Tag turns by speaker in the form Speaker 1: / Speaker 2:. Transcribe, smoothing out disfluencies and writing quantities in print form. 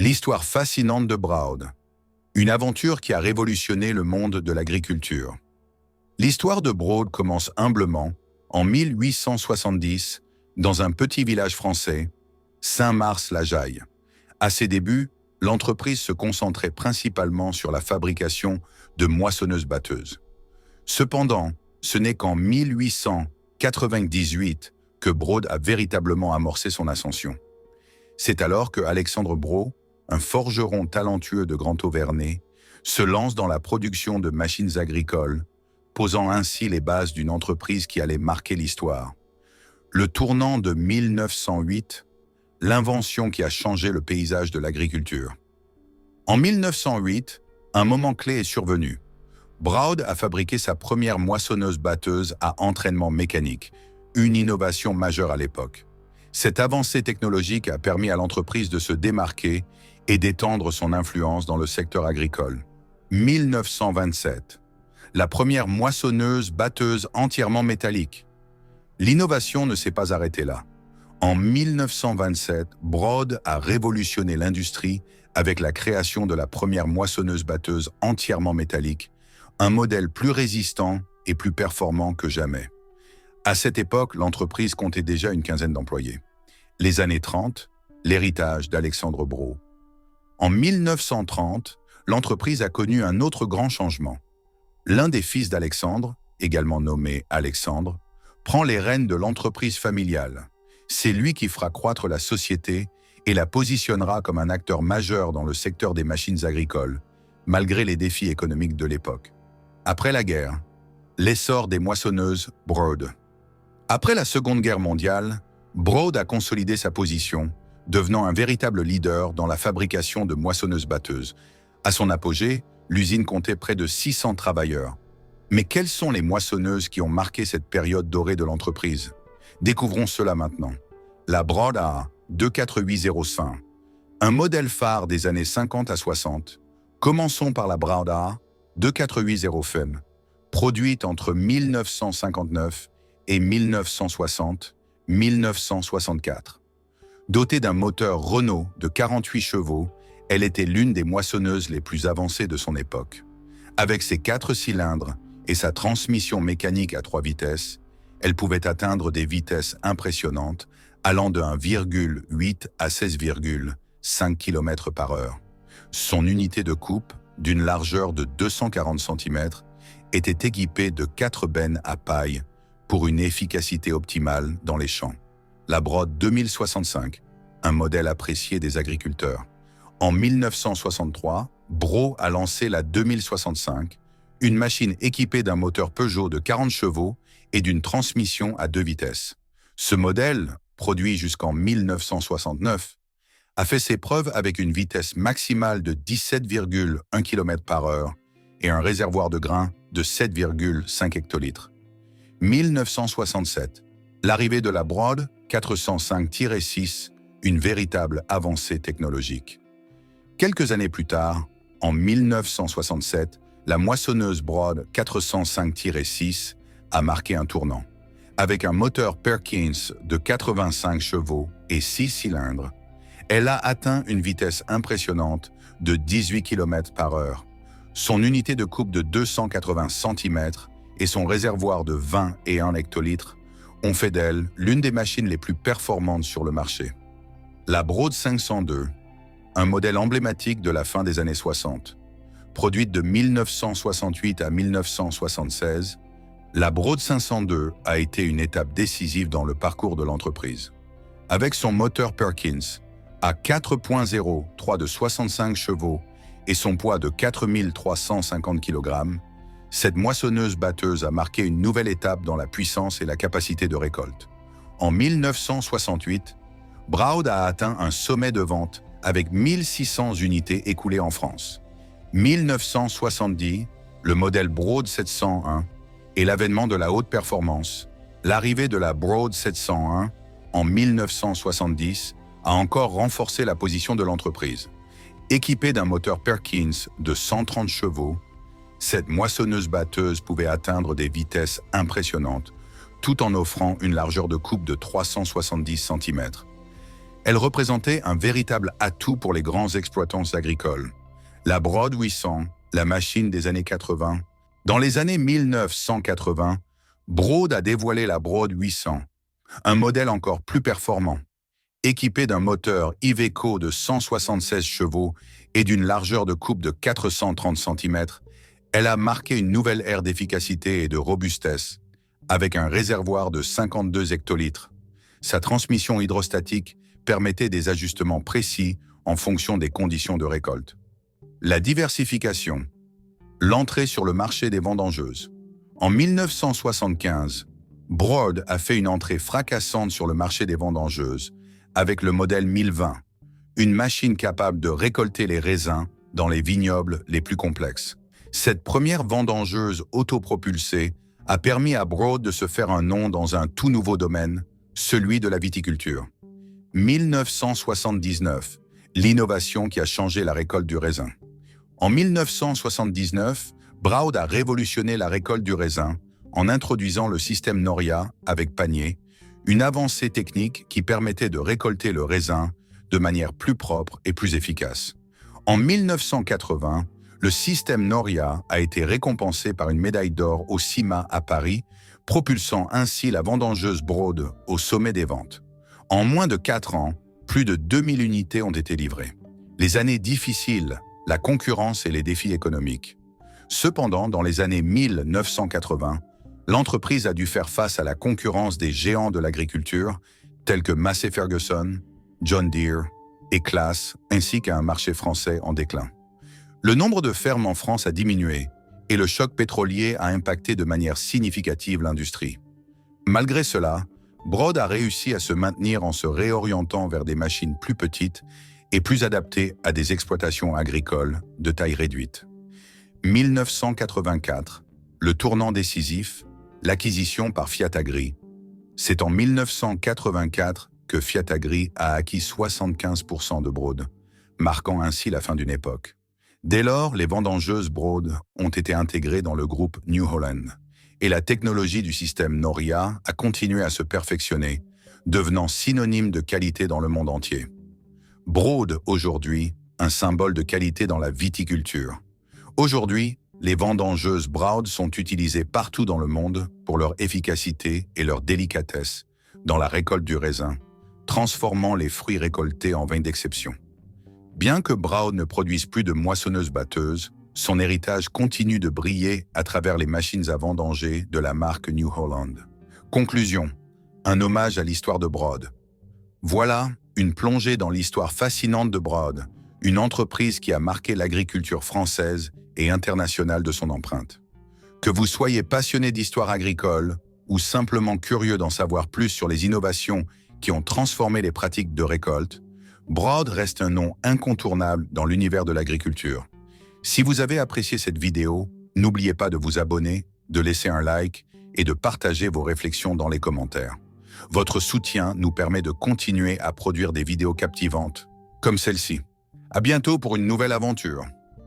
Speaker 1: L'histoire fascinante de Broad. Une aventure qui a révolutionné le monde de l'agriculture. L'histoire de Broad commence humblement, en 1870, dans un petit village français, Saint-Mars-la-Jaille. À ses débuts, l'entreprise se concentrait principalement sur la fabrication de moissonneuses-batteuses. Cependant, ce n'est qu'en 1898 que Broad a véritablement amorcé son ascension. C'est alors que Alexandre Braud, un forgeron talentueux de Grand Auvernais, se lance dans la production de machines agricoles, posant ainsi les bases d'une entreprise qui allait marquer l'histoire. Le tournant de 1908, l'invention qui a changé le paysage de l'agriculture. En 1908, un moment clé est survenu. Broad a fabriqué sa première moissonneuse-batteuse à entraînement mécanique, une innovation majeure à l'époque. Cette avancée technologique a permis à l'entreprise de se démarquer et d'étendre son influence dans le secteur agricole. 1927. La première moissonneuse-batteuse entièrement métallique. L'innovation ne s'est pas arrêtée là. En 1927, Broad a révolutionné l'industrie avec la création de la première moissonneuse-batteuse entièrement métallique, un modèle plus résistant et plus performant que jamais. À cette époque, l'entreprise comptait déjà une quinzaine d'employés. Les années 30, l'héritage d'Alexandre Braud. En 1930, l'entreprise a connu un autre grand changement. L'un des fils d'Alexandre, également nommé Alexandre, prend les rênes de l'entreprise familiale. C'est lui qui fera croître la société et la positionnera comme un acteur majeur dans le secteur des machines agricoles, malgré les défis économiques de l'époque. Après la guerre, l'essor des moissonneuses Broad. Après la Seconde Guerre mondiale, Broad a consolidé sa position, devenant un véritable leader dans la fabrication de moissonneuses-batteuses. À son apogée, l'usine comptait près de 600 travailleurs. Mais quelles sont les moissonneuses qui ont marqué cette période dorée de l'entreprise? Découvrons cela maintenant. La Broad A 24805, un modèle phare des années 50 à 60. Commençons par la Broad A 24805, produite entre 1959 et 1960-1964. Dotée d'un moteur Renault de 48 chevaux, elle était l'une des moissonneuses les plus avancées de son époque. Avec ses 4 cylindres et sa transmission mécanique à 3 vitesses, elle pouvait atteindre des vitesses impressionnantes, allant de 1,8 à 16,5 km par heure. Son unité de coupe, d'une largeur de 240 cm, était équipée de 4 bennes à paille pour une efficacité optimale dans les champs. La Broad 2065, un modèle apprécié des agriculteurs. En 1963, Braud a lancé la 2065, une machine équipée d'un moteur Peugeot de 40 chevaux et d'une transmission à 2 vitesses. Ce modèle, produit jusqu'en 1969, a fait ses preuves avec une vitesse maximale de 17,1 km par heure et un réservoir de grains de 7,5 hectolitres. 1967, l'arrivée de la Broad 405-6, une véritable avancée technologique. Quelques années plus tard, en 1967, la moissonneuse Broad 405-6 a marqué un tournant. Avec un moteur Perkins de 85 chevaux et 6 cylindres, elle a atteint une vitesse impressionnante de 18 km par heure. Son unité de coupe de 280 cm et son réservoir de 21 hectolitres ont fait d'elle l'une des machines les plus performantes sur le marché. La Broad 502, un modèle emblématique de la fin des années 60. Produite de 1968 à 1976, la Broad 502 a été une étape décisive dans le parcours de l'entreprise. Avec son moteur Perkins à 4.0, 3 de 65 chevaux et son poids de 4350 kg, cette moissonneuse-batteuse a marqué une nouvelle étape dans la puissance et la capacité de récolte. En 1968, Broad a atteint un sommet de vente avec 1600 unités écoulées en France. 1970, le modèle Broad 701 et l'avènement de la haute performance, l'arrivée de la Broad 701 en 1970 a encore renforcé la position de l'entreprise. Équipée d'un moteur Perkins de 130 chevaux, cette moissonneuse-batteuse pouvait atteindre des vitesses impressionnantes, tout en offrant une largeur de coupe de 370 cm. Elle représentait un véritable atout pour les grands exploitants agricoles. La Broad 800, la machine des années 80. Dans les années 1980, Broad a dévoilé la Broad 800, un modèle encore plus performant. Équipé d'un moteur Iveco de 176 chevaux et d'une largeur de coupe de 430 cm, elle a marqué une nouvelle ère d'efficacité et de robustesse, avec un réservoir de 52 hectolitres. Sa transmission hydrostatique permettait des ajustements précis en fonction des conditions de récolte. La diversification. L'entrée sur le marché des vendangeuses. En 1975, Broad a fait une entrée fracassante sur le marché des vendangeuses avec le modèle 1020, une machine capable de récolter les raisins dans les vignobles les plus complexes. Cette première vendangeuse autopropulsée a permis à Broad de se faire un nom dans un tout nouveau domaine, celui de la viticulture. 1979, l'innovation qui a changé la récolte du raisin. En 1979, Broad a révolutionné la récolte du raisin en introduisant le système Noria avec panier, une avancée technique qui permettait de récolter le raisin de manière plus propre et plus efficace. En 1980, le système Noria a été récompensé par une médaille d'or au CIMA à Paris, propulsant ainsi la vendangeuse Broad au sommet des ventes. En moins de 4 ans, plus de 2000 unités ont été livrées. Les années difficiles, la concurrence et les défis économiques. Cependant, dans les années 1980, l'entreprise a dû faire face à la concurrence des géants de l'agriculture, tels que Massey Ferguson, John Deere et Claas, ainsi qu'à un marché français en déclin. Le nombre de fermes en France a diminué et le choc pétrolier a impacté de manière significative l'industrie. Malgré cela, Broad a réussi à se maintenir en se réorientant vers des machines plus petites et plus adaptées à des exploitations agricoles de taille réduite. 1984, le tournant décisif, l'acquisition par Fiat Agri. C'est en 1984 que Fiat Agri a acquis 75% de Broad, marquant ainsi la fin d'une époque. Dès lors, les vendangeuses Broad ont été intégrées dans le groupe New Holland, et la technologie du système Noria a continué à se perfectionner, devenant synonyme de qualité dans le monde entier. Broad, aujourd'hui, un symbole de qualité dans la viticulture. Aujourd'hui, les vendangeuses Broad sont utilisées partout dans le monde pour leur efficacité et leur délicatesse dans la récolte du raisin, transformant les fruits récoltés en vin d'exception. Bien que Broad ne produise plus de moissonneuses-batteuses, son héritage continue de briller à travers les machines à vendanger de la marque New Holland. Conclusion, un hommage à l'histoire de Broad. Voilà une plongée dans l'histoire fascinante de Broad, une entreprise qui a marqué l'agriculture française et internationale de son empreinte. Que vous soyez passionné d'histoire agricole ou simplement curieux d'en savoir plus sur les innovations qui ont transformé les pratiques de récolte, Broad reste un nom incontournable dans l'univers de l'agriculture. Si vous avez apprécié cette vidéo, n'oubliez pas de vous abonner, de laisser un like et de partager vos réflexions dans les commentaires. Votre soutien nous permet de continuer à produire des vidéos captivantes, comme celle-ci. À bientôt pour une nouvelle aventure.